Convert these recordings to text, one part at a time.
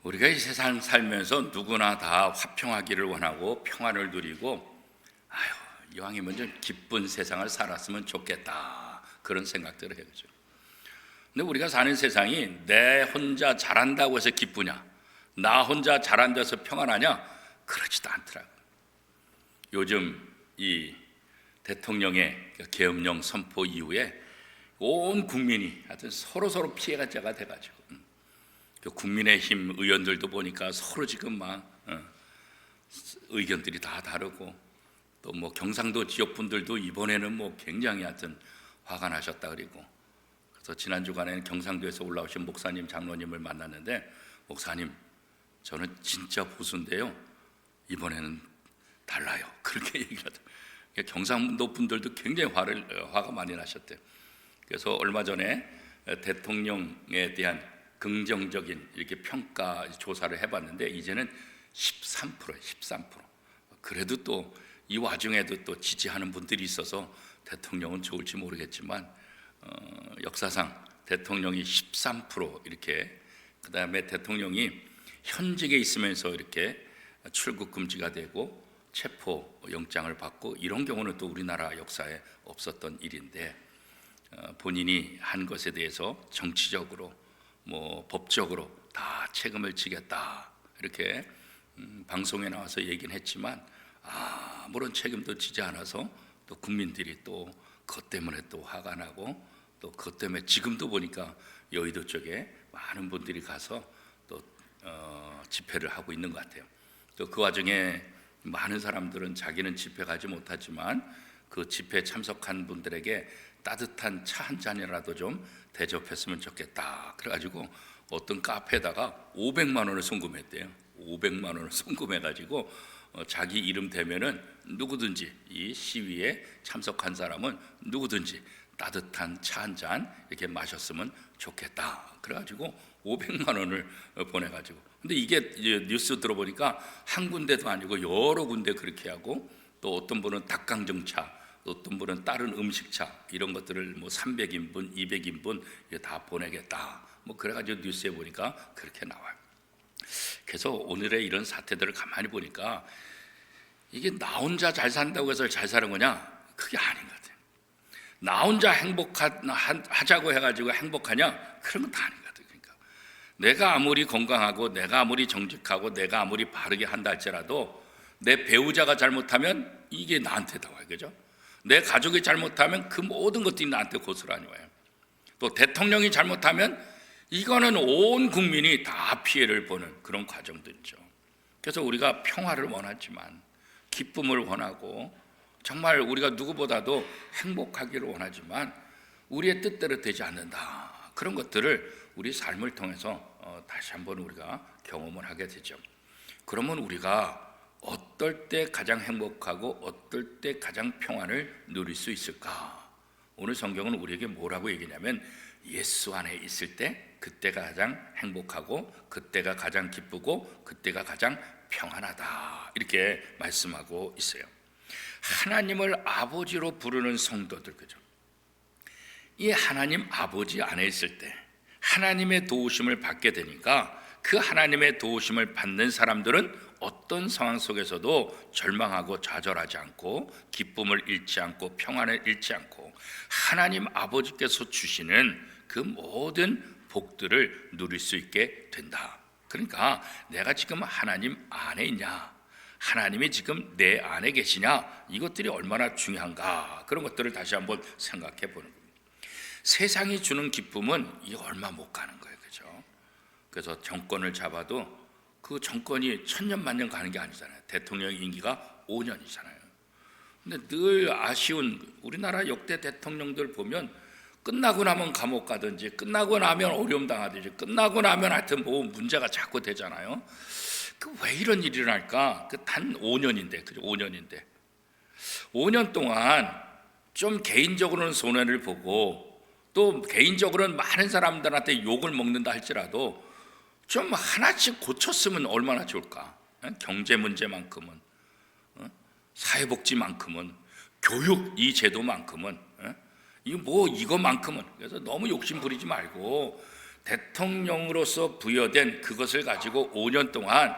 우리가 이 세상 살면서 누구나 다 화평하기를 원하고 평안을 누리고 이왕이면 좀 기쁜 세상을 살았으면 좋겠다 그런 생각들을 해요. 그죠? 근데 우리가 사는 세상이 내 혼자 잘한다고 해서 기쁘냐, 나 혼자 잘한다고 해서 평안하냐, 그렇지도 않더라고요. 요즘 이 대통령의 계엄령 선포 이후에 온 국민이 하여튼 서로 피해자가 돼가지고 국민의힘 의원들도 보니까 서로 지금 막 의견들이 다 다르고, 또 뭐 경상도 지역 분들도 이번에는 뭐 굉장히 하여튼 화가 나셨다 그리고, 그래서 지난 주간에는 경상도에서 올라오신 목사님, 장로님을 만났는데, 목사님 저는 진짜 보수인데요 이번에는 달라요 그렇게 얘기를 하더라고요. 경상도 분들도 굉장히 화가 많이 나셨대요. 그래서 얼마 전에 대통령에 대한 긍정적인 이렇게 평가 조사를 해봤는데 이제는 13%예요. 13%. 그래도 또 이 와중에도 또 지지하는 분들이 있어서 대통령은 좋을지 모르겠지만 역사상 대통령이 13% 이렇게, 그 다음에 대통령이 현직에 있으면서 이렇게 출국 금지가 되고 체포 영장을 받고, 이런 경우는 또 우리나라 역사에 없었던 일인데, 본인이 한 것에 대해서 정치적으로 뭐 법적으로 다 책임을 지겠다 이렇게 방송에 나와서 얘기는 했지만 아무런 책임도 지지 않아서 또 국민들이 또 그것 때문에 또 화가 나고, 또 그것 때문에 지금도 보니까 여의도 쪽에 많은 분들이 가서 또 집회를 하고 있는 것 같아요. 또 그 와중에 많은 사람들은 자기는 집회 가지 못하지만 그 집회에 참석한 분들에게 따뜻한 차 한 잔이라도 좀 대접했으면 좋겠다 그래가지고 어떤 카페에다가 500만 원을 송금했대요. 500만 원을 송금해가지고 자기 이름 되면은 누구든지 이 시위에 참석한 사람은 누구든지 따뜻한 차 한 잔 이렇게 마셨으면 좋겠다 그래가지고 500만 원을 보내가지고, 근데 이게 뉴스 들어보니까 한 군데도 아니고 여러 군데 그렇게 하고, 또 어떤 분은 닭강정차, 어떤 분은 다른 음식차 이런 것들을 뭐 300인분, 200인분 다 보내겠다 뭐 그래가지고 뉴스에 보니까 그렇게 나와요. 그래서 오늘의 이런 사태들을 가만히 보니까 이게 나 혼자 잘 산다고 해서 잘 사는 거냐? 그게 아닌 것 같아요. 나 혼자 행복하자고 해가지고 행복하냐? 그런 건 다 아닌 것 같아요. 그러니까 내가 아무리 건강하고 내가 아무리 정직하고 내가 아무리 바르게 한다 할지라도 내 배우자가 잘못하면 이게 나한테 다 와요. 그죠? 내 가족이 잘못하면 그 모든 것들이 나한테 고스란히 와요. 또 대통령이 잘못하면 이거는 온 국민이 다 피해를 보는 그런 과정들이죠. 그래서 우리가 평화를 원하지만, 기쁨을 원하고, 정말 우리가 누구보다도 행복하기를 원하지만 우리의 뜻대로 되지 않는다, 그런 것들을 우리 삶을 통해서 다시 한번 우리가 경험을 하게 되죠. 그러면 우리가 어떨 때 가장 행복하고 어떨 때 가장 평안을 누릴 수 있을까? 오늘 성경은 우리에게 뭐라고 얘기냐면, 예수 안에 있을 때 그때가 가장 행복하고 그때가 가장 기쁘고 그때가 가장 평안하다 이렇게 말씀하고 있어요. 하나님을 아버지로 부르는 성도들, 그죠? 이 하나님 아버지 안에 있을 때 하나님의 도우심을 받게 되니까, 그 하나님의 도우심을 받는 사람들은 어떤 상황 속에서도 절망하고 좌절하지 않고, 기쁨을 잃지 않고, 평안을 잃지 않고, 하나님 아버지께서 주시는 그 모든 복들을 누릴 수 있게 된다. 그러니까 내가 지금 하나님 안에 있냐, 하나님이 지금 내 안에 계시냐, 이것들이 얼마나 중요한가, 그런 것들을 다시 한번 생각해 보는 겁니다. 세상이 주는 기쁨은 이게 얼마 못 가는 거예요. 그죠? 그래서 정권을 잡아도 그 정권이 천년 만년 가는 게 아니잖아요. 대통령 임기가 5년이잖아요. 근데 늘 아쉬운 우리나라 역대 대통령들 보면 끝나고 나면 감옥 가든지, 끝나고 나면 어려움 당하든지, 끝나고 나면 하여튼 뭐 문제가 자꾸 되잖아요. 그 왜 이런 일이 일어날까? 그 단 5년인데, 그죠? 5년인데 5년 동안 좀 개인적으로는 손해를 보고, 또 개인적으로는 많은 사람들한테 욕을 먹는다 할지라도 좀 하나씩 고쳤으면 얼마나 좋을까? 경제 문제만큼은, 사회복지만큼은, 교육 이 제도만큼은, 이거만큼은. 그래서 너무 욕심 부리지 말고 대통령으로서 부여된 그것을 가지고 5년 동안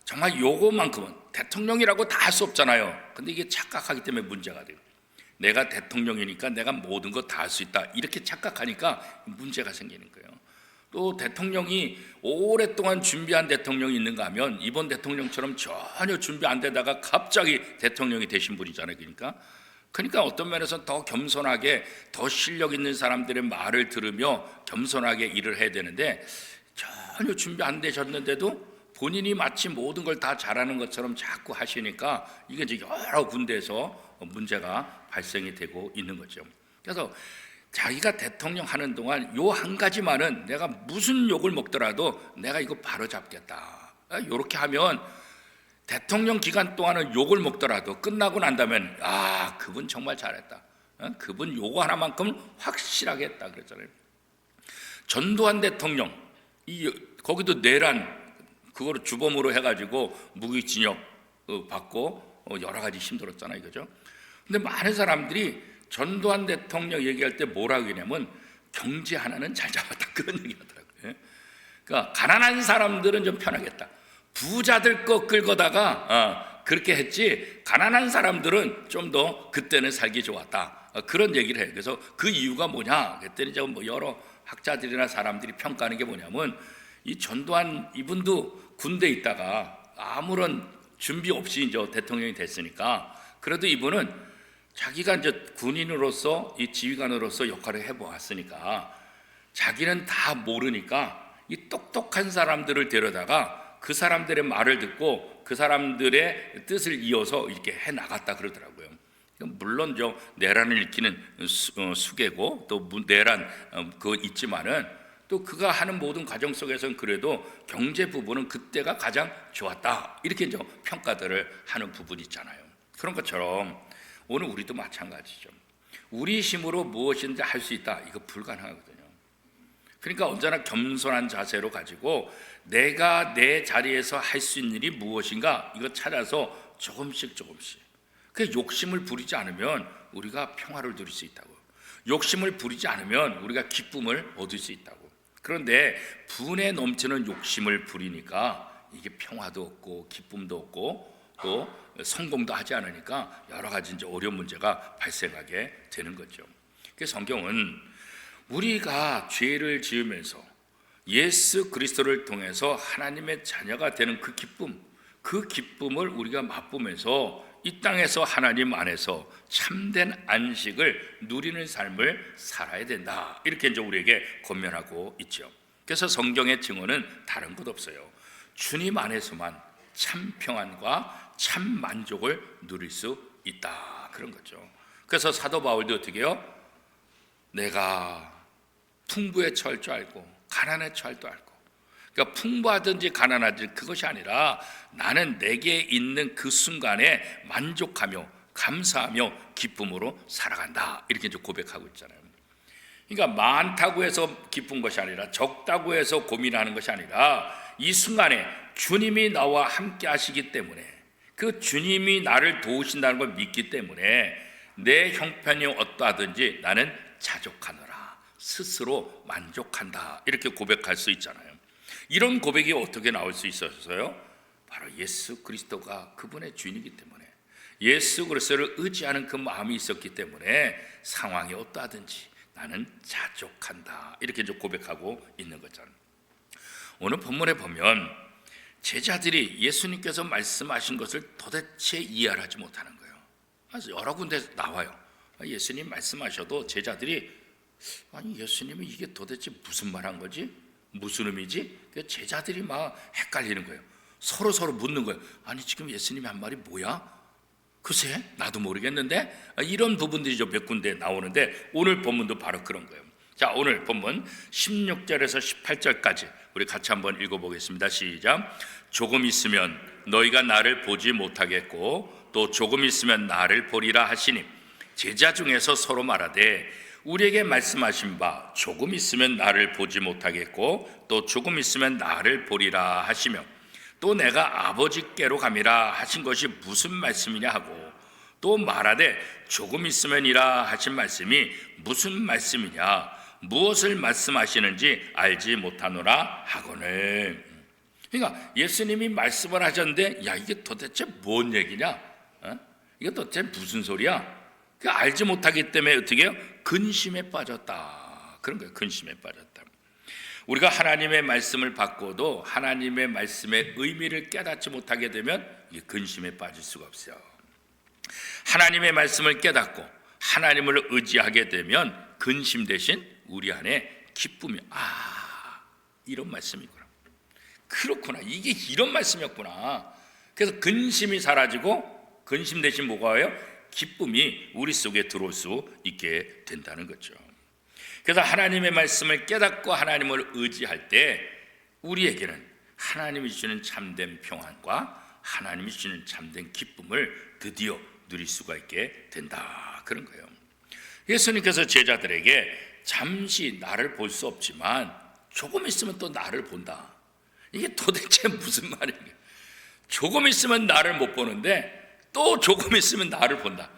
정말 요거만큼은 대통령이라고 다 할 수 없잖아요. 근데 이게 착각하기 때문에 문제가 돼요. 내가 대통령이니까 내가 모든 거 다 할 수 있다, 이렇게 착각하니까 문제가 생기는 거예요. 또 대통령이 오랫동안 준비한 대통령이 있는가 하면 이번 대통령처럼 전혀 준비 안 되다가 갑자기 대통령이 되신 분이잖아요. 그러니까 어떤 면에서 더 겸손하게, 더 실력 있는 사람들의 말을 들으며 겸손하게 일을 해야 되는데, 전혀 준비 안 되셨는데도 본인이 마치 모든 걸 다 잘하는 것처럼 자꾸 하시니까 이게 이제 여러 군데에서 문제가 발생이 되고 있는 거죠. 그래서 자기가 대통령 하는 동안 요 한 가지만은 내가 무슨 욕을 먹더라도 내가 이거 바로 잡겠다, 이렇게 하면 대통령 기간 동안은 욕을 먹더라도 끝나고 난다면 그분 정말 잘했다, 그분 요거 하나만큼 확실하게 했다 그랬잖아요. 전두환 대통령 거기도 내란 그거를 주범으로 해가지고 무기징역 받고 여러 가지 힘들었잖아요, 그죠? 근데 많은 사람들이 전두환 대통령 얘기할 때 뭐라고 하냐면 경제 하나는 잘 잡았다, 그런 얘기 하더라고요. 그러니까 가난한 사람들은 좀 편하겠다, 부자들 거 끌고다가 그렇게 했지, 가난한 사람들은 좀 더 그때는 살기 좋았다, 그런 얘기를 해요. 그래서 그 이유가 뭐냐 그랬더니 이제 뭐 여러 학자들이나 사람들이 평가하는 게 뭐냐면, 이 전두환 이분도 군대에 있다가 아무런 준비 없이 이제 대통령이 됐으니까, 그래도 이분은 자기가 이제 군인으로서 이 지휘관으로서 역할을 해보았으니까 자기는 다 모르니까 이 똑똑한 사람들을 데려다가 그 사람들의 말을 듣고 그 사람들의 뜻을 이어서 이렇게 해 나갔다 그러더라고요. 물론 저 내란을 일으키는 수계고 또 내란 그거 있지만은 또 그가 하는 모든 과정 속에서는 그래도 경제 부분은 그때가 가장 좋았다, 이렇게 이제 평가들을 하는 부분이 있잖아요. 그런 것처럼 오늘 우리도 마찬가지죠. 우리 힘으로 무엇인지 할 수 있다, 이거 불가능하거든요. 그러니까 언제나 겸손한 자세로 가지고 내가 내 자리에서 할 수 있는 일이 무엇인가 이거 찾아서 조금씩 그 욕심을 부리지 않으면 우리가 평화를 누릴 수 있다고, 욕심을 부리지 않으면 우리가 기쁨을 얻을 수 있다고. 그런데 분에 넘치는 욕심을 부리니까 이게 평화도 없고 기쁨도 없고 또 성공도 하지 않으니까 여러 가지 이제 어려운 문제가 발생하게 되는 거죠. 그래서 성경은 우리가 죄를 지으면서 예수 그리스도를 통해서 하나님의 자녀가 되는 그 기쁨을 우리가 맛보면서 이 땅에서 하나님 안에서 참된 안식을 누리는 삶을 살아야 된다, 이렇게 이제 우리에게 권면하고 있죠. 그래서 성경의 증언은 다른 것 없어요. 주님 안에서만 참 평안과 참 만족을 누릴 수 있다, 그런 거죠. 그래서 사도 바울도 어떻게 해요? 내가 풍부에 처할 줄 알고 가난에 처할 줄 알고, 그러니까 풍부하든지 가난하든지 그것이 아니라 나는 내게 있는 그 순간에 만족하며 감사하며 기쁨으로 살아간다, 이렇게 이제 고백하고 있잖아요. 그러니까 많다고 해서 기쁜 것이 아니라 적다고 해서 고민하는 것이 아니라 이 순간에 주님이 나와 함께 하시기 때문에, 그 주님이 나를 도우신다는 걸 믿기 때문에 내 형편이 어떠하든지 나는 자족하노라, 스스로 만족한다, 이렇게 고백할 수 있잖아요. 이런 고백이 어떻게 나올 수 있었어요? 바로 예수 그리스도가 그분의 주인이기 때문에, 예수 그리스도를 의지하는 그 마음이 있었기 때문에 상황이 어떠하든지 나는 자족한다, 이렇게 이제 고백하고 있는 거잖아요. 오늘 본문에 보면 제자들이 예수님께서 말씀하신 것을 도대체 이해를 하지 못하는 거예요. 그래서 여러 군데 나와요. 예수님 말씀하셔도 제자들이 아니 예수님이 이게 도대체 무슨 말한 거지? 무슨 의미지? 제자들이 막 헷갈리는 거예요. 서로 묻는 거예요. 아니 지금 예수님이 한 말이 뭐야? 글쎄 나도 모르겠는데, 이런 부분들이 몇 군데 나오는데 오늘 본문도 바로 그런 거예요. 자, 오늘 본문 16절에서 18절까지 우리 같이 한번 읽어보겠습니다. 시작. 조금 있으면 너희가 나를 보지 못하겠고 또 조금 있으면 나를 보리라 하시니, 제자 중에서 서로 말하되 우리에게 말씀하신 바 조금 있으면 나를 보지 못하겠고 또 조금 있으면 나를 보리라 하시며, 또 내가 아버지께로 감이라 하신 것이 무슨 말씀이냐 하고, 또 말하되 조금 있으면이라 하신 말씀이 무슨 말씀이냐, 무엇을 말씀하시는지 알지 못하노라 하거늘. 그러니까 예수님이 말씀을 하셨는데 야 이게 도대체 뭔 얘기냐? 이게 도대체 무슨 소리야? 알지 못하기 때문에 어떻게 해요? 근심에 빠졌다. 그런 거예요. 근심에 빠졌다. 우리가 하나님의 말씀을 받고도 하나님의 말씀의 의미를 깨닫지 못하게 되면 이게 근심에 빠질 수가 없어요. 하나님의 말씀을 깨닫고 하나님을 의지하게 되면 근심 대신 우리 안에 기쁨이 이런 말씀이구나. 그렇구나. 이게 이런 말씀이었구나. 그래서 근심이 사라지고 근심 대신 뭐가 와요? 기쁨이 우리 속에 들어올 수 있게 된다는 거죠. 그래서 하나님의 말씀을 깨닫고 하나님을 의지할 때 우리에게는 하나님이 주시는 참된 평안과 하나님이 주시는 참된 기쁨을 드디어 누릴 수가 있게 된다. 그런 거예요. 예수님께서 제자들에게 잠시 나를 볼 수 없지만 조금 있으면 또 나를 본다. 이게 도대체 무슨 말이에요? 조금 있으면 나를 못 보는데 또 조금 있으면 나를 본다.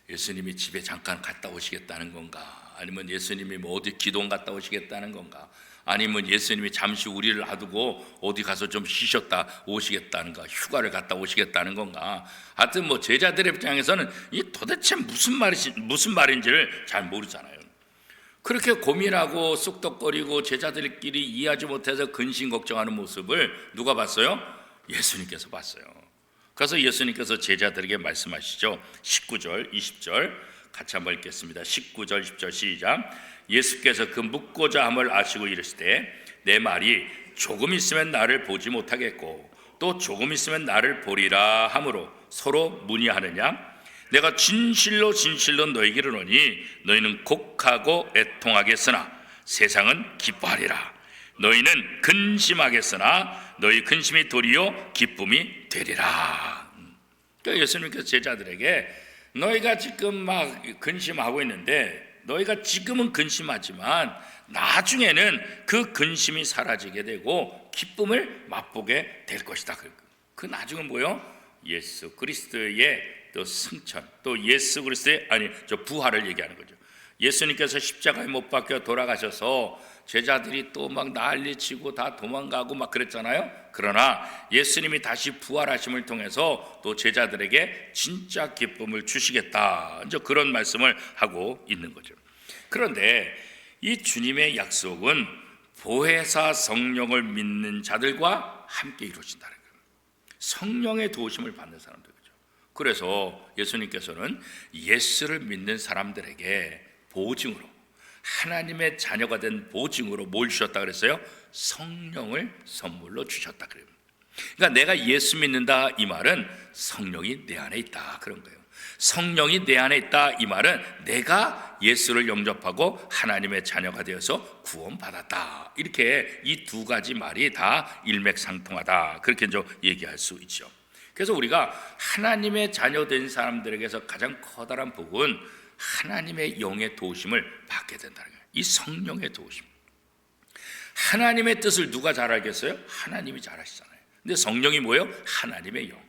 예수님이 집에 잠깐 갔다 오시겠다는 건가? 아니면 예수님이 뭐 어디 기도원 갔다 오시겠다는 건가? 아니면 예수님이 잠시 우리를 놔두고 어디 가서 좀 쉬셨다 오시겠다는가? 휴가를 갔다 오시겠다는 건가? 하여튼 뭐 제자들의 입장에서는 이 도대체 무슨 말인지를 잘 모르잖아요. 그렇게 고민하고 쑥덕거리고 제자들끼리 이해하지 못해서 근심 걱정하는 모습을 누가 봤어요? 예수님께서 봤어요. 그래서 예수님께서 제자들에게 말씀하시죠. 19절 20절 같이 한번 읽겠습니다. 19절 20절 시작. 예수께서 그 묻고자 함을 아시고 이르시되 내 말이 조금 있으면 나를 보지 못하겠고 또 조금 있으면 나를 보리라 하므로 서로 문의하느냐? 내가 진실로 진실로 너희에게 이르노니 너희는 곡하고 애통하겠으나 세상은 기뻐하리라. 너희는 근심하겠으나 너희 근심이 도리어 기쁨이 되리라. 그러니까 예수님께서 제자들에게 너희가 지금 막 근심하고 있는데 너희가 지금은 근심하지만 나중에는 그 근심이 사라지게 되고 기쁨을 맛보게 될 것이다. 그 나중은 뭐요? 예수 그리스도의 또 승천, 또 예수 그리스도의 부활을 얘기하는 거죠. 예수님께서 십자가에 못 박혀 돌아가셔서 제자들이 또 막 난리치고 다 도망가고 막 그랬잖아요. 그러나 예수님이 다시 부활하심을 통해서 또 제자들에게 진짜 기쁨을 주시겠다, 이제 그런 말씀을 하고 있는 거죠. 그런데 이 주님의 약속은 보혜사 성령을 믿는 자들과 함께 이루어진다는 거예요. 성령의 도우심을 받는 사람들. 그래서 예수님께서는 예수를 믿는 사람들에게 보증으로, 하나님의 자녀가 된 보증으로 뭘 주셨다 그랬어요? 성령을 선물로 주셨다 그래요. 그러니까 내가 예수 믿는다 이 말은 성령이 내 안에 있다 그런 거예요. 성령이 내 안에 있다 이 말은 내가 예수를 영접하고 하나님의 자녀가 되어서 구원받았다, 이렇게 이 두 가지 말이 다 일맥상통하다, 그렇게 이제 얘기할 수 있죠. 그래서 우리가 하나님의 자녀된 사람들에게서 가장 커다란 복은 하나님의 영의 도우심을 받게 된다는 거예요. 이 성령의 도우심. 하나님의 뜻을 누가 잘 알겠어요? 하나님이 잘 아시잖아요. 근데 성령이 뭐예요? 하나님의 영.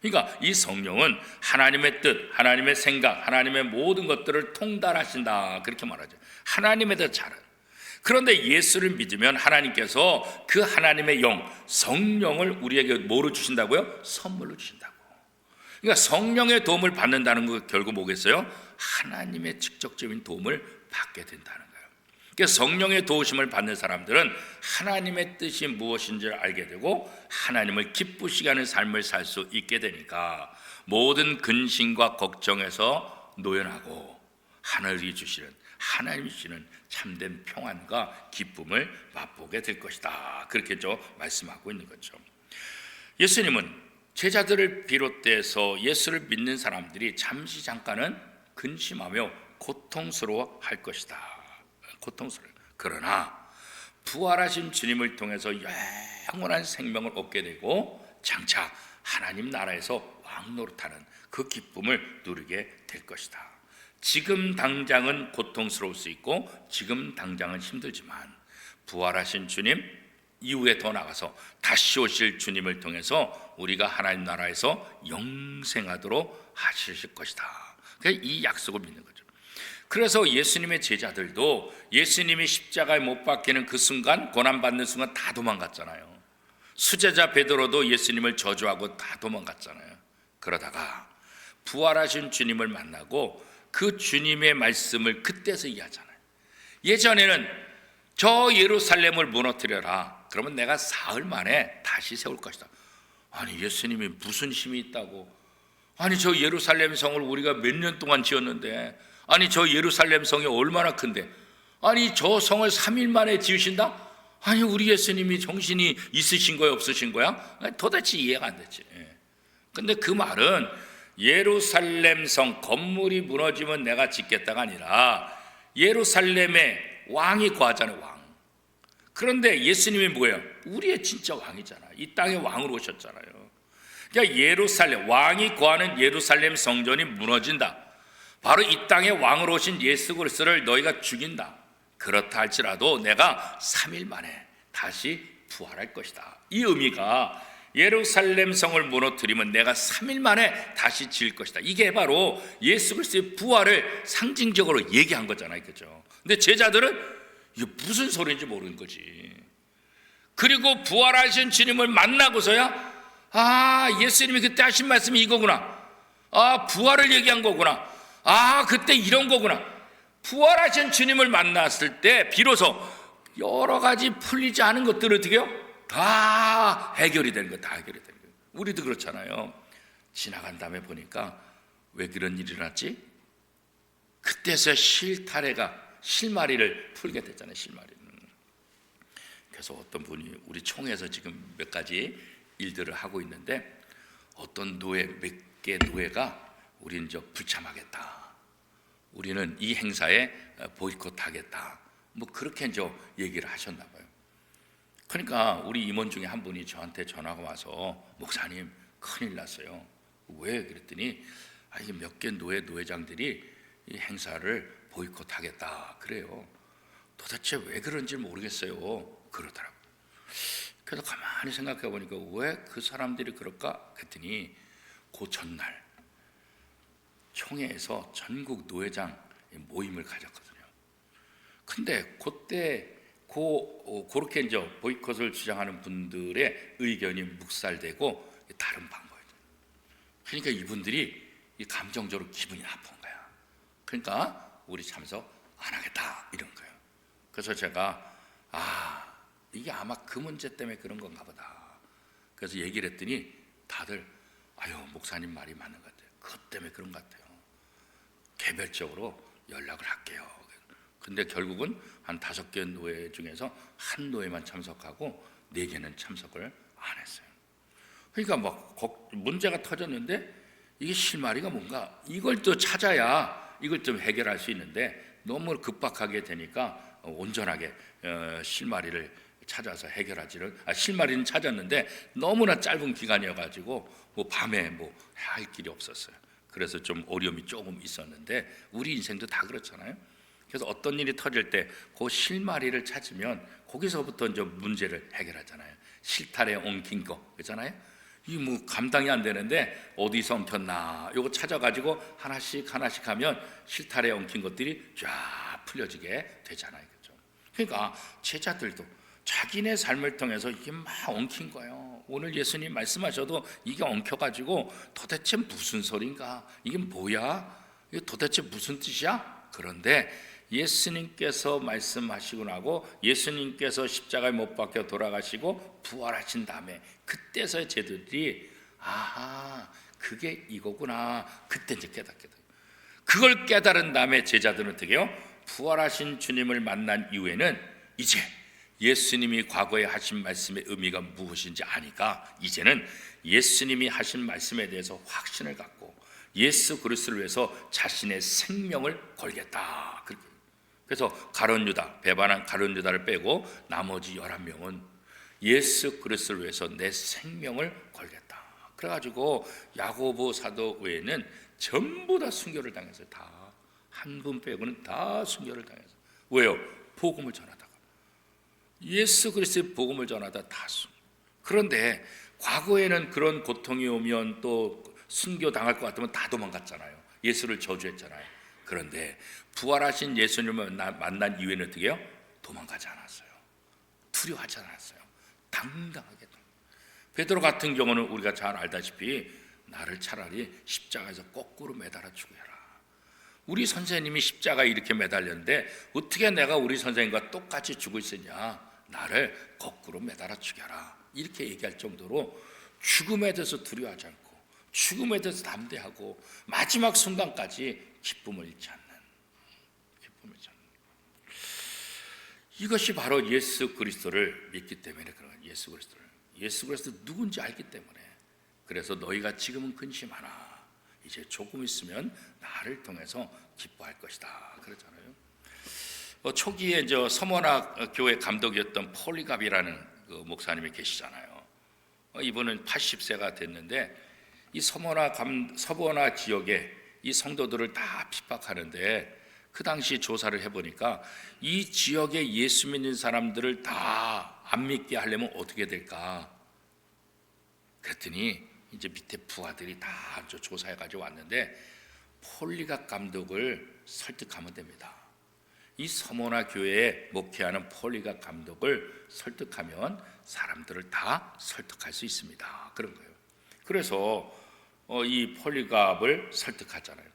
그러니까 이 성령은 하나님의 뜻, 하나님의 생각, 하나님의 모든 것들을 통달하신다, 그렇게 말하죠. 하나님에 대해 잘 알아요. 그런데 예수를 믿으면 하나님께서 그 하나님의 영, 성령을 우리에게 뭐로 주신다고요? 선물로 주신다고. 그러니까 성령의 도움을 받는다는 거 결국 뭐겠어요? 하나님의 직접적인 도움을 받게 된다는 거예요. 그러니까 성령의 도우심을 받는 사람들은 하나님의 뜻이 무엇인지를 알게 되고 하나님을 기쁘시게 하는 삶을 살 수 있게 되니까 모든 근심과 걱정에서 노연하고 하늘이 주시는, 하나님이 주시는 참된 평안과 기쁨을 맛보게 될 것이다, 그렇게 말씀하고 있는 거죠. 예수님은 제자들을 비롯해서 예수를 믿는 사람들이 잠깐은 근심하며 고통스러워 할 것이다. 고통스러워. 그러나 부활하신 주님을 통해서 영원한 생명을 얻게 되고 장차 하나님 나라에서 왕노릇하는 그 기쁨을 누리게 될 것이다. 지금 당장은 고통스러울 수 있고 지금 당장은 힘들지만 부활하신 주님 이후에 더 나가서 다시 오실 주님을 통해서 우리가 하나님 나라에서 영생하도록 하실 것이다. 그래서 이 약속을 믿는 거죠. 그래서 예수님의 제자들도 예수님이 십자가에 못 박히는 그 순간, 고난받는 순간 다 도망갔잖아요. 수제자 베드로도 예수님을 저주하고 다 도망갔잖아요. 그러다가 부활하신 주님을 만나고 그 주님의 말씀을 그때서 이해하잖아요. 예전에는 저 예루살렘을 무너뜨려라, 그러면 내가 사흘 만에 다시 세울 것이다. 아니, 예수님이 무슨 힘이 있다고? 아니, 저 예루살렘 성을 우리가 몇 년 동안 지었는데, 아니 저 예루살렘 성이 얼마나 큰데, 아니 저 성을 3일 만에 지으신다? 아니 우리 예수님이 정신이 있으신 거야 없으신 거야? 도대체 이해가 안 되지. 근데 그 말은 예루살렘 성 건물이 무너지면 내가 짓겠다가 아니라 예루살렘에 왕이 거하잖아요, 왕. 그런데 예수님이 뭐예요? 우리의 진짜 왕이잖아. 이 땅에 왕으로 오셨잖아요. 그러니까 예루살렘, 왕이 거하는 예루살렘 성전이 무너진다. 바로 이 땅에 왕으로 오신 예수 그리스도를 너희가 죽인다. 그렇다 할지라도 내가 3일 만에 다시 부활할 것이다. 이 의미가 예루살렘 성을 무너뜨리면 내가 3일 만에 다시 지을 것이다. 이게 바로 예수 그리스도의 부활을 상징적으로 얘기한 거잖아요, 그죠? 근데 제자들은 이게 무슨 소리인지 모르는 거지. 그리고 부활하신 주님을 만나고서야 예수님이 그때 하신 말씀이 이거구나. 부활을 얘기한 거구나. 그때 이런 거구나. 부활하신 주님을 만났을 때 비로소 여러 가지 풀리지 않은 것들을 어떻게 해요? 다 해결이 되는 거예요. 다 해결이 되는 거예요. 우리도 그렇잖아요. 지나간 다음에 보니까 왜 그런 일이 일어났지? 그때서 실마리를 풀게 됐잖아요. 실마리는. 그래서 어떤 분이 우리 총회에서 지금 몇 가지 일들을 하고 있는데, 어떤 노예, 몇 개 노예가 우리는 불참하겠다, 우리는 이 행사에 보이콧하겠다, 뭐 그렇게 이제 얘기를 하셨나 봐요. 그러니까 우리 임원 중에 한 분이 저한테 전화가 와서, 목사님 큰일 났어요. 왜? 그랬더니 이게 몇 개 노회장들이 이 행사를 보이콧하겠다 그래요. 도대체 왜 그런지 모르겠어요 그러더라고요. 그래서 가만히 생각해 보니까 왜 그 사람들이 그럴까? 그랬더니 그 전날 총회에서 전국 노회장 모임을 가졌거든요. 근데 그때 그렇게 이제 보이콧을 주장하는 분들의 의견이 묵살되고 다른 방법이죠. 그러니까 이분들이 감정적으로 기분이 나쁜 거야. 그러니까 우리 참석 안 하겠다 이런 거예요. 그래서 제가 이게 아마 그 문제 때문에 그런 건가 보다. 그래서 얘기를 했더니 다들 목사님 말이 맞는 것 같아요. 그것 때문에 그런 것 같아요. 개별적으로 연락을 할게요. 근데 결국은 한 5개 노예 중에서 한 노예만 참석하고 4개는 참석을 안 했어요. 그러니까 문제가 터졌는데 이게 실마리가 뭔가 이걸 또 찾아야 이걸 좀 해결할 수 있는데, 너무 급박하게 되니까 온전하게 실마리를 찾아서 해결하지를, 실마리는 찾았는데 너무나 짧은 기간이어가지고 밤에 할 길이 없었어요. 그래서 좀 어려움이 조금 있었는데, 우리 인생도 다 그렇잖아요. 그래서 어떤 일이 터질 때 그 실마리를 찾으면 거기서부터 이제 문제를 해결하잖아요. 실타래 엉킨 거 그렇잖아요. 이 감당이 안 되는데 어디서 엉켰나 요거 찾아가지고 하나씩 하면 실타래 엉킨 것들이 쫙 풀려지게 되잖아요, 그렇죠? 그러니까 제자들도 자기네 삶을 통해서 이게 막 엉킨 거예요. 오늘 예수님 말씀하셔도 이게 엉켜가지고 도대체 무슨 소린가? 이게 뭐야? 이게 도대체 무슨 뜻이야? 그런데 예수님께서 말씀하시고 나고 예수님께서 십자가에 못 박혀 돌아가시고 부활하신 다음에 그때서야 제자들이 그게 이거구나, 그때 이제 깨닫게 돼요. 그걸 깨달은 다음에 제자들은 어떻게 해요? 부활하신 주님을 만난 이후에는 이제 예수님이 과거에 하신 말씀의 의미가 무엇인지 아니까 이제는 예수님이 하신 말씀에 대해서 확신을 갖고 예수 그리스도를 위해서 자신의 생명을 걸겠다. 그래서 가룟 유다, 배반한 가룟 유다를 빼고 나머지 11명은 예수 그리스도를 위해서 내 생명을 걸겠다. 그래가지고 야고보 사도 외에는 전부 다 순교를 당했어요. 다 한 분 빼고는 다 순교를 당했어요. 왜요? 복음을 전하다가, 예수 그리스도의 복음을 전하다 다 순교. 그런데 과거에는 그런 고통이 오면 또 순교 당할 것 같으면 다 도망갔잖아요. 예수를 저주했잖아요. 그런데 부활하신 예수님을 만난 이후에는 어떻게 해요? 도망가지 않았어요. 두려워하지 않았어요. 당당하게. 베드로 같은 경우는 우리가 잘 알다시피 나를 차라리 십자가에서 거꾸로 매달아 죽여라. 우리 선생님이 십자가에 이렇게 매달렸는데 어떻게 내가 우리 선생님과 똑같이 죽을 수 있냐? 나를 거꾸로 매달아 죽여라. 이렇게 얘기할 정도로 죽음에 대해서 두려워하지 않고 죽음에 대해서 담대하고 마지막 순간까지 기쁨을 잃지 않는. 이것이 바로 예수 그리스도를 믿기 때문에 그런 거예요. 예수 그리스도 누군지 알기 때문에. 그래서 너희가 지금은 근심하나 이제 조금 있으면 나를 통해서 기뻐할 것이다 그러잖아요. 초기에 서머나 교회 감독이었던 폴리갑이라는 그 목사님이 계시잖아요. 이분은 80세가 됐는데 이 서머나 지역에 이 성도들을 다 핍박하는데 그 당시 조사를 해보니까 이 지역에 예수 믿는 사람들을 다 안 믿게 하려면 어떻게 될까? 그랬더니 이제 밑에 부하들이 다 조사해가지고 왔는데 폴리갑 감독을 설득하면 됩니다. 이 서머나 교회에 목회하는 폴리갑 감독을 설득하면 사람들을 다 설득할 수 있습니다. 그런 거예요. 그래서 이 폴리갑을 설득하잖아요.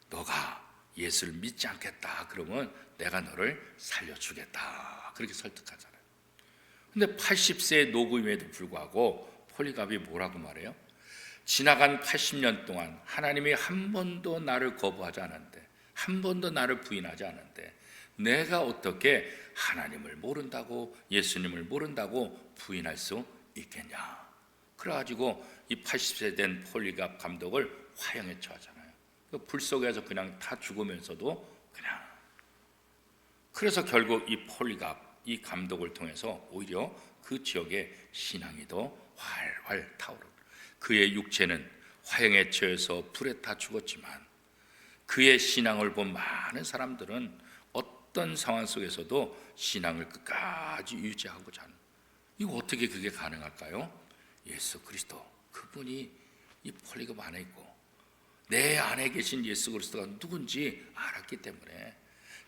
너가 예수를 믿지 않겠다 그러면 내가 너를 살려주겠다 그렇게 설득하잖아요. 근데 80세의 노구임에도 불구하고 폴리갑이 뭐라고 말해요? 지나간 80년 동안 하나님이 한 번도 나를 거부하지 않았는데 한 번도 나를 부인하지 않았는데 내가 어떻게 하나님을 모른다고 예수님을 모른다고 부인할 수 있겠냐. 그래가지고 이 80세 된 폴리갑 감독을 화형에 처하잖아요. 불 속에서 그냥 다 죽으면서도 그냥. 그래서 결국 이 폴리갑 이 감독을 통해서 오히려 그 지역의 신앙이 더 활활 타오르고 그의 육체는 화형에 처해서 불에 타 죽었지만 그의 신앙을 본 많은 사람들은 어떤 상황 속에서도 신앙을 끝까지 유지하고자 하는. 이거 어떻게 그게 가능할까요? 예수 그리스도 그분이 이 폴리갑 안에 있고 내 안에 계신 예수 그리스도가 누군지 알았기 때문에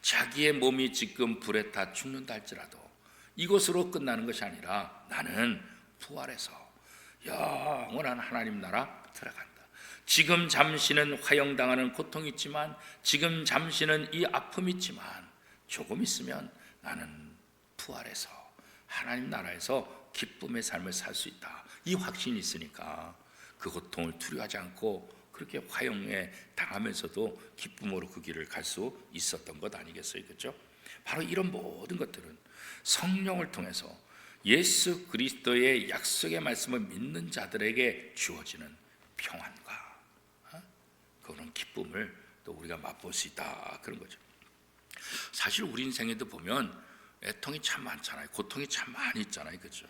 자기의 몸이 지금 불에 타 죽는다 할지라도 이것으로 끝나는 것이 아니라 나는 부활해서 영원한 하나님 나라 들어간다. 지금 잠시는 화형당하는 고통이 있지만 지금 잠시는 이 아픔이 있지만 조금 있으면 나는 부활해서 하나님 나라에서 기쁨의 삶을 살 수 있다. 이 확신이 있으니까 그 고통을 두려워하지 않고 그렇게 화형에 당하면서도 기쁨으로 그 길을 갈 수 있었던 것 아니겠어요? 그렇죠? 바로 이런 모든 것들은 성령을 통해서 예수 그리스도의 약속의 말씀을 믿는 자들에게 주어지는 평안과 그런 기쁨을 또 우리가 맛볼 수 있다 그런 거죠. 사실 우리 인생에도 보면 애통이 참 많잖아요. 고통이 참 많이 있잖아요. 그렇죠?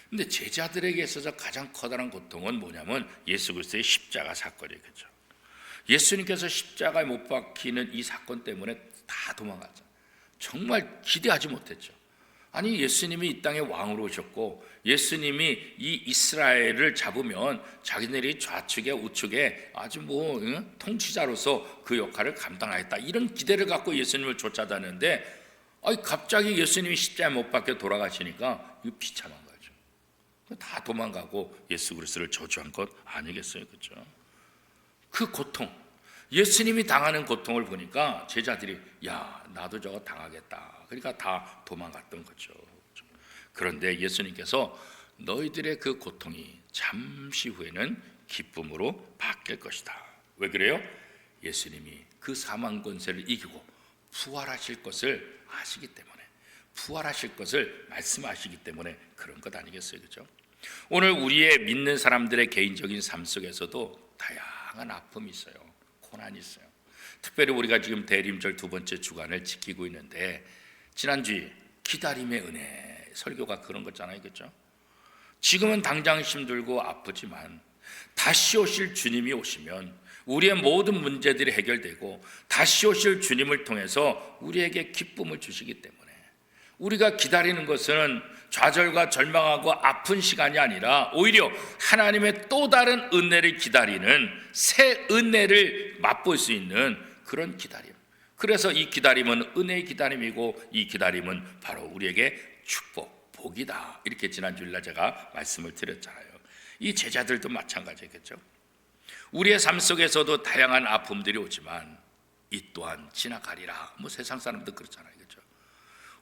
근데 제자들에게 있어서 가장 커다란 고통은 뭐냐면 예수 그리스도의 십자가 사건이에요. 그렇죠? 예수님께서 십자가에 못 박히는 이 사건 때문에 다 도망갔죠. 정말 기대하지 못했죠. 아니 예수님이 이 땅에 왕으로 오셨고 예수님이 이 이스라엘을 잡으면 자기네들이 좌측에 우측에 아주 통치자로서 그 역할을 감당하겠다 이런 기대를 갖고 예수님을 쫓아다녔는데 갑자기 예수님이 십자가에 못 박혀 돌아가시니까 이거 비참한 거죠. 다 도망가고 예수 그리스도를 저주한 것 아니겠어요? 그렇죠? 그 고통, 예수님이 당하는 고통을 보니까 제자들이 야 나도 저거 당하겠다. 그러니까 다 도망갔던 거죠. 그런데 예수님께서 너희들의 그 고통이 잠시 후에는 기쁨으로 바뀔 것이다. 왜 그래요? 예수님이 그 사망 권세를 이기고 부활하실 것을 아시기 때문에 부활하실 것을 말씀하시기 때문에 그런 것 아니겠어요? 그렇죠? 오늘 우리의 믿는 사람들의 개인적인 삶 속에서도 다양한 아픔이 있어요. 고난이 있어요. 특별히 우리가 지금 대림절 두 번째 주간을 지키고 있는데 지난주에 기다림의 은혜 설교가 그런 거잖아요. 그렇죠? 지금은 당장 힘들고 아프지만 다시 오실 주님이 오시면 우리의 모든 문제들이 해결되고 다시 오실 주님을 통해서 우리에게 기쁨을 주시기 때문에 우리가 기다리는 것은 좌절과 절망하고 아픈 시간이 아니라 오히려 하나님의 또 다른 은혜를 기다리는 새 은혜를 맛볼 수 있는 그런 기다림. 그래서 이 기다림은 은혜의 기다림이고 이 기다림은 바로 우리에게 축복, 복이다. 이렇게 지난 주일날 제가 말씀을 드렸잖아요. 이 제자들도 마찬가지겠죠. 우리의 삶 속에서도 다양한 아픔들이 오지만 이 또한 지나가리라. 세상 사람도 그렇잖아요, 그렇죠?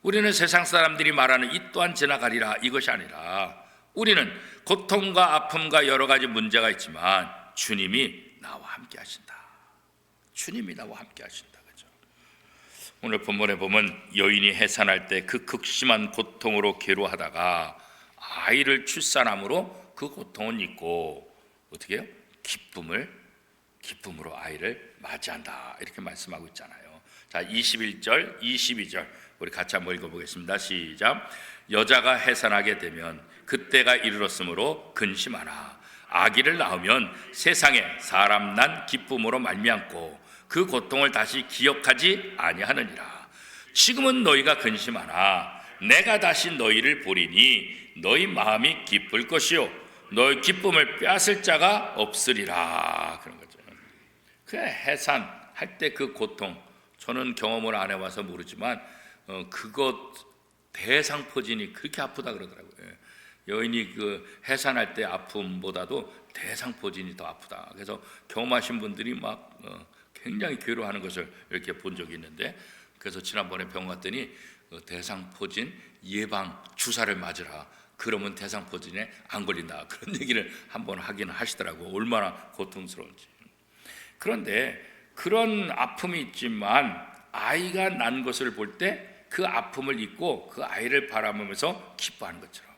우리는 세상 사람들이 말하는 이 또한 지나가리라 이것이 아니라 우리는 고통과 아픔과 여러 가지 문제가 있지만 주님이 나와 함께 하신다. 주님이 나와 함께 하신다, 그렇죠? 오늘 본문에 보면 여인이 해산할 때 그 극심한 고통으로 괴로워하다가 아이를 출산함으로 그 고통은 잊고 어떻게 해요? 기쁨으로 아이를 맞이한다. 이렇게 말씀하고 있잖아요. 자, 21절, 22절 우리 같이 한번 읽어보겠습니다. 시작. 여자가 해산하게 되면 그때가 이르렀으므로 근심하나 아기를 낳으면 세상에 사람 난 기쁨으로 말미암고 그 고통을 다시 기억하지 아니하느니라. 지금은 너희가 근심하나 내가 다시 너희를 보리니 너희 마음이 기쁠 것이요 너희 기쁨을 빼앗을 자가 없으리라. 그런 거죠. 그 해산할 때 그 고통, 저는 경험을 안 해봐서 모르지만 그것 대상포진이 그렇게 아프다 그러더라고요. 여인이 그 해산할 때 아픔보다도 대상포진이 더 아프다. 그래서 경험하신 분들이 막 굉장히 괴로워하는 것을 이렇게 본 적이 있는데, 그래서 지난번에 병원 갔더니 대상포진 예방 주사를 맞으라. 그러면 대상포진에 안 걸린다. 그런 얘기를 한번 하긴 하시더라고. 얼마나 고통스러운지. 그런데 그런 아픔이 있지만 아이가 난 것을 볼 때 그 아픔을 잊고 그 아이를 바라보면서 기뻐하는 것처럼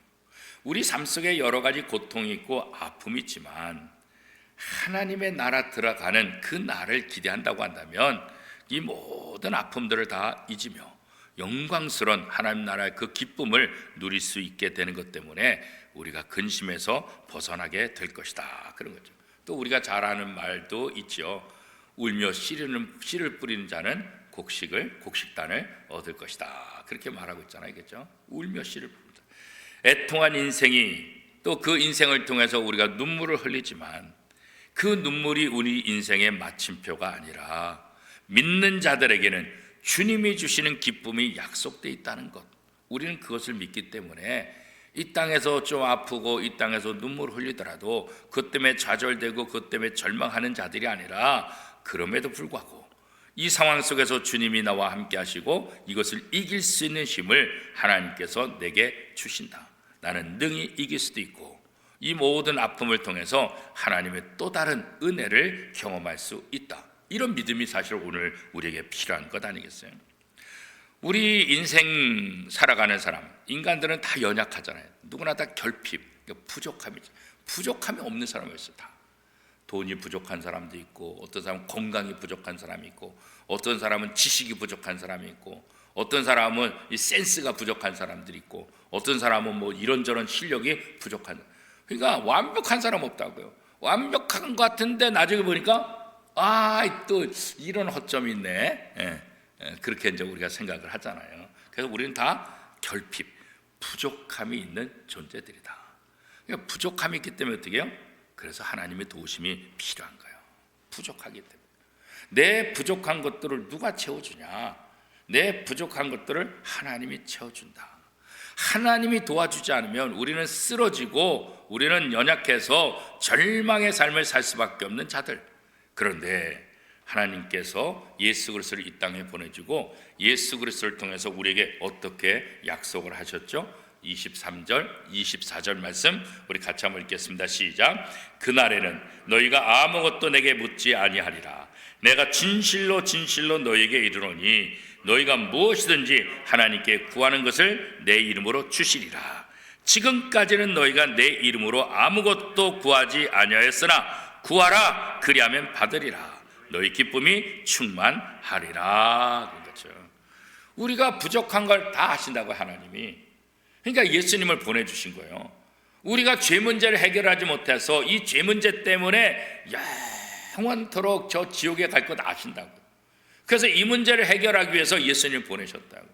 우리 삶 속에 여러 가지 고통이 있고 아픔이 있지만 하나님의 나라 들어가는 그 날을 기대한다고 한다면 이 모든 아픔들을 다 잊으며 영광스러운 하나님 나라의 그 기쁨을 누릴 수 있게 되는 것 때문에 우리가 근심에서 벗어나게 될 것이다. 그런 거죠. 또 우리가 잘 아는 말도 있죠. 울며 씨를 뿌리는 자는 곡식단을 얻을 것이다. 그렇게 말하고 있잖아요, 그렇죠? 울며 씨를 뿌린다. 애통한 인생이 또 그 인생을 통해서 우리가 눈물을 흘리지만 그 눈물이 우리 인생의 마침표가 아니라 믿는 자들에게는 주님이 주시는 기쁨이 약속되어 있다는 것, 우리는 그것을 믿기 때문에 이 땅에서 좀 아프고 이 땅에서 눈물을 흘리더라도 그것 때문에 좌절되고 그것 때문에 절망하는 자들이 아니라 그럼에도 불구하고 이 상황 속에서 주님이 나와 함께 하시고 이것을 이길 수 있는 힘을 하나님께서 내게 주신다. 나는 능히 이길 수도 있고 이 모든 아픔을 통해서 하나님의 또 다른 은혜를 경험할 수 있다. 이런 믿음이 사실 오늘 우리에게 필요한 것 아니겠어요? 우리 인생 살아가는 사람, 인간들은 다 연약하잖아요. 누구나 다 결핍, 부족함이죠. 부족함이 없는 사람이 있어요. 다. 돈이 부족한 사람도 있고, 어떤 사람은 건강이 부족한 사람이 있고, 어떤 사람은 지식이 부족한 사람이 있고, 어떤 사람은 이 센스가 부족한 사람들이 있고, 어떤 사람은 뭐 이런저런 실력이 부족한. 그러니까 완벽한 사람 없다고요. 완벽한 것 같은데 나중에 보니까 또 이런 허점이 있네. 그렇게 이제 우리가 생각을 하잖아요. 그래서 우리는 다 결핍, 부족함이 있는 존재들이다. 그러니까 부족함이 있기 때문에 어떻게 해요? 그래서 하나님의 도우심이 필요한 거예요. 부족하기 때문에. 내 부족한 것들을 누가 채워주냐? 내 부족한 것들을 하나님이 채워준다. 하나님이 도와주지 않으면 우리는 쓰러지고 우리는 연약해서 절망의 삶을 살 수밖에 없는 자들. 그런데 하나님께서 예수 그리스도를 이 땅에 보내주고 예수 그리스도를 통해서 우리에게 어떻게 약속을 하셨죠? 23절, 24절 말씀 우리 같이 한번 읽겠습니다. 시작. 그날에는 너희가 아무것도 내게 묻지 아니하리라. 내가 진실로 너희에게 이르노니 너희가 무엇이든지 하나님께 구하는 것을 내 이름으로 주시리라. 지금까지는 너희가 내 이름으로 아무것도 구하지 아니하였으나 구하라, 그리하면 받으리라. 너희 기쁨이 충만하리라. 그렇죠. 우리가 부족한 걸 다 하신다고 하나님이. 그러니까 예수님을 보내주신 거예요. 우리가 죄 문제를 해결하지 못해서 이 죄 문제 때문에 영원토록 저 지옥에 갈 것 아신다고. 그래서 이 문제를 해결하기 위해서 예수님을 보내셨다고.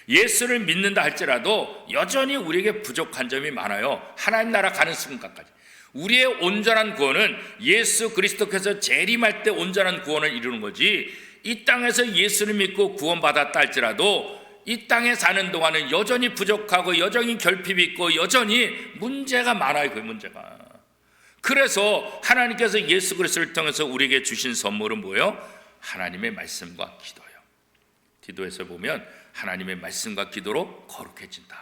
예수를 믿는다 할지라도 여전히 우리에게 부족한 점이 많아요. 하나님 나라 가는 순간까지. 우리의 온전한 구원은 예수 그리스도께서 재림할 때 온전한 구원을 이루는 거지, 이 땅에서 예수를 믿고 구원받았다 할지라도 이 땅에 사는 동안은 여전히 부족하고 여전히 결핍이 있고 여전히 문제가 많아요. 그 문제가. 그래서 하나님께서 예수 그리스도를 통해서 우리에게 주신 선물은 뭐예요? 하나님의 말씀과 기도예요. 기도에서 보면 하나님의 말씀과 기도로 거룩해진다.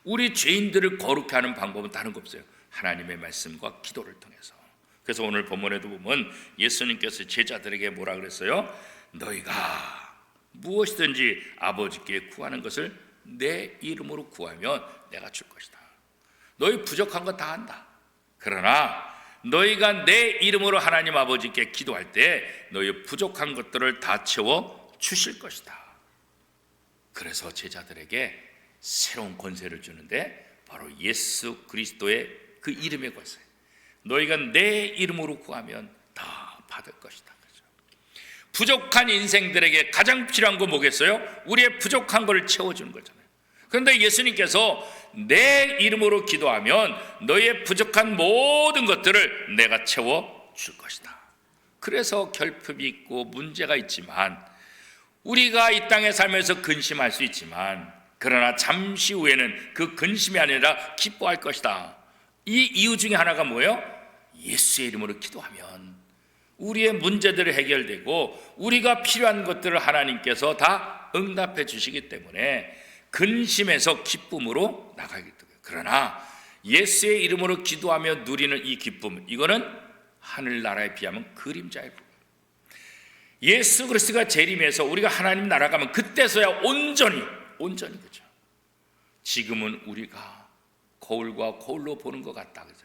우리 죄인들을 거룩해 하는 방법은 다른 거 없어요. 하나님의 말씀과 기도를 통해서. 그래서 오늘 본문에도 보면 예수님께서 제자들에게 뭐라 그랬어요? 너희가 무엇이든지 아버지께 구하는 것을 내 이름으로 구하면 내가 줄 것이다. 너희 부족한 거 다 안다. 그러나 너희가 내 이름으로 하나님 아버지께 기도할 때 너희 부족한 것들을 다 채워 주실 것이다. 그래서 제자들에게 새로운 권세를 주는데 바로 예수 그리스도의 그 이름의 권세. 너희가 내 이름으로 구하면 다 받을 것이다. 그렇죠? 부족한 인생들에게 가장 필요한 건 뭐겠어요? 우리의 부족한 것을 채워주는 거잖아요. 그런데 예수님께서 내 이름으로 기도하면 너희의 부족한 모든 것들을 내가 채워줄 것이다. 그래서 결핍이 있고 문제가 있지만 우리가 이 땅에 살면서 근심할 수 있지만 그러나 잠시 후에는 그 근심이 아니라 기뻐할 것이다. 이 이유 중에 하나가 뭐예요? 예수의 이름으로 기도하면 우리의 문제들이 해결되고 우리가 필요한 것들을 하나님께서 다 응답해 주시기 때문에 근심에서 기쁨으로 나가게 돼요. 그러나 예수의 이름으로 기도하며 누리는 이 기쁨, 이거는 하늘나라에 비하면 그림자의 부분. 예수 그리스도가 재림해서 우리가 하나님 나라 가면 그때서야 온전히 그죠. 지금은 우리가 거울과 거울로 보는 것 같다. 그죠.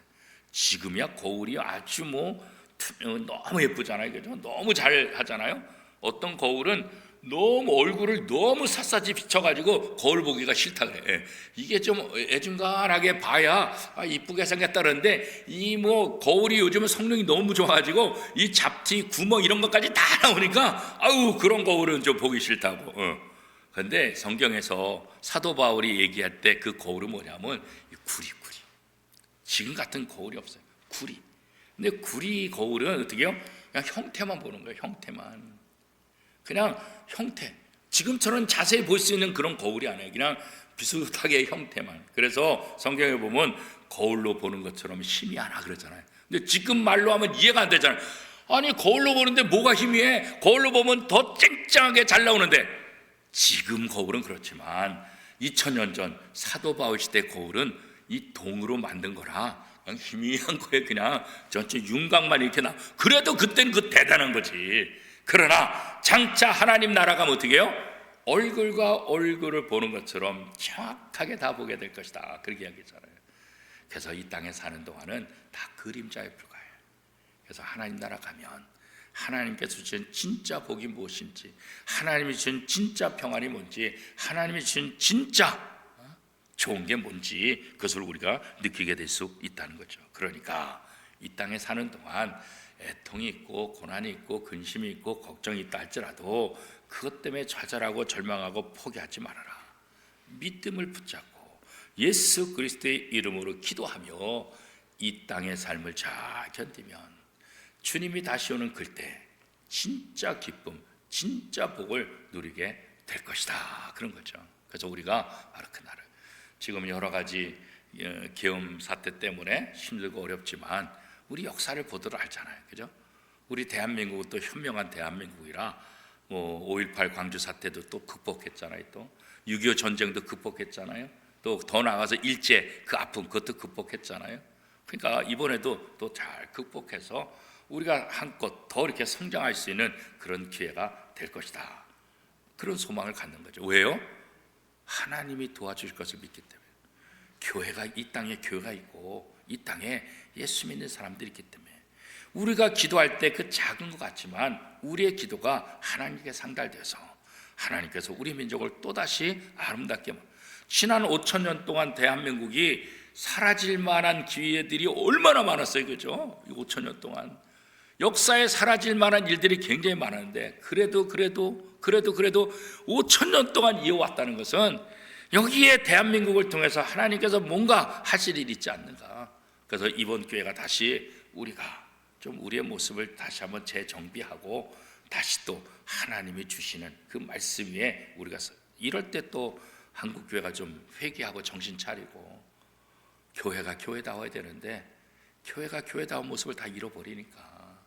지금이야 거울이 아주 너무 예쁘잖아요. 그죠. 너무 잘 하잖아요. 어떤 거울은 너무 얼굴을 너무 샅샅이 비춰가지고 거울 보기가 싫다 그래. 이게 좀 애중간하게 봐야 이쁘게 생겼다 그러는데 이 거울이 요즘은 성능이 너무 좋아가지고 이 잡티 구멍 이런 것까지 다 나오니까 아유 그런 거울은 좀 보기 싫다고. 그런데 성경에서 사도 바울이 얘기할 때 그 거울은 뭐냐면 구리. 지금 같은 거울이 없어요. 구리. 근데 구리 거울은 어떻게 해요? 그냥 형태만 보는 거예요. 형태만. 그냥 형태. 지금처럼 자세히 볼 수 있는 그런 거울이 아니에요. 그냥 비슷하게 형태만. 그래서 성경에 보면 거울로 보는 것처럼 힘이 하나 그러잖아요. 근데 지금 말로 하면 이해가 안 되잖아요. 아니 거울로 보는데 뭐가 힘이해? 거울로 보면 더 쨍쨍하게 잘 나오는데 지금 거울은 그렇지만 2000년 전 사도 바울 시대 거울은 이 동으로 만든 거라 그냥 희미한 거에 그냥 전체 윤곽만 이렇게 나. 그래도 그때는 그 대단한 거지. 그러나 장차 하나님 나라 가면 어떻게 해요? 얼굴과 얼굴을 보는 것처럼 정확하게 다 보게 될 것이다. 그렇게 이야기했잖아요. 그래서 이 땅에 사는 동안은 다 그림자에 불과해요. 그래서 하나님 나라 가면 하나님께서 주신 진짜 복이 무엇인지, 하나님이 주신 진짜 평안이 뭔지, 하나님이 주신 진짜 좋은 게 뭔지 그것을 우리가 느끼게 될 수 있다는 거죠. 그러니까 이 땅에 사는 동안 애통이 있고 고난이 있고 근심이 있고 걱정이 있다 할지라도 그것 때문에 좌절하고 절망하고 포기하지 말아라. 믿음을 붙잡고 예수 그리스도의 이름으로 기도하며 이 땅의 삶을 잘 견디면 주님이 다시 오는 그때 진짜 기쁨, 진짜 복을 누리게 될 것이다. 그런 거죠. 그래서 우리가 바로 그날을 지금 여러 가지 계엄 사태 때문에 힘들고 어렵지만 우리 역사를 보도록 알잖아요. 그죠? 우리 대한민국은 또 현명한 대한민국이라 5.18 광주 사태도 또 극복했잖아요. 또 6.25 전쟁도 극복했잖아요. 또 더 나아가서 일제 그 아픔 그것도 극복했잖아요. 그러니까 이번에도 또 잘 극복해서 우리가 한껏 더 이렇게 성장할 수 있는 그런 기회가 될 것이다. 그런 소망을 갖는 거죠. 왜요? 하나님이 도와주실 것을 믿기 때문에. 교회가 이 땅에 교회가 있고 이 땅에 예수 믿는 사람들이 있기 때문에 우리가 기도할 때 그 작은 것 같지만 우리의 기도가 하나님께 상달돼서 하나님께서 우리 민족을 또다시 아름답게 지난 5,000년 동안 대한민국이 사라질 만한 기회들이 얼마나 많았어요. 그죠? 5,000년 동안 역사에 사라질 만한 일들이 굉장히 많았는데 그래도 5,000년 동안 이어왔다는 것은 여기에 대한민국을 통해서 하나님께서 뭔가 하실 일이 있지 않는가. 그래서 이번 기회가 다시 우리가 좀 우리의 모습을 다시 한번 재정비하고 다시 또 하나님이 주시는 그 말씀 위에 우리가 이럴 때 또 한국 교회가 좀 회개하고 정신 차리고 교회가 교회다워야 되는데 교회가 교회다운 모습을 다 잃어버리니까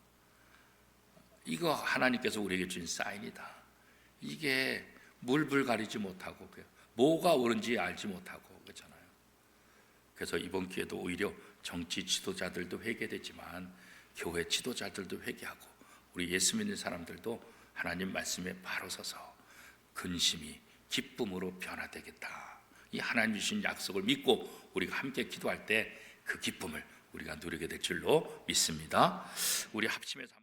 이거 하나님께서 우리에게 주신 사인이다. 이게 물불 가리지 못하고 뭐가 옳은지 알지 못하고 그렇잖아요. 그래서 이번 기회도 오히려 정치 지도자들도 회개되지만 교회 지도자들도 회개하고 우리 예수 믿는 사람들도 하나님 말씀에 바로 서서 근심이 기쁨으로 변화되겠다. 이 하나님 주신 약속을 믿고 우리가 함께 기도할 때 그 기쁨을 우리가 누리게 될 줄로 믿습니다. 우리 합심해서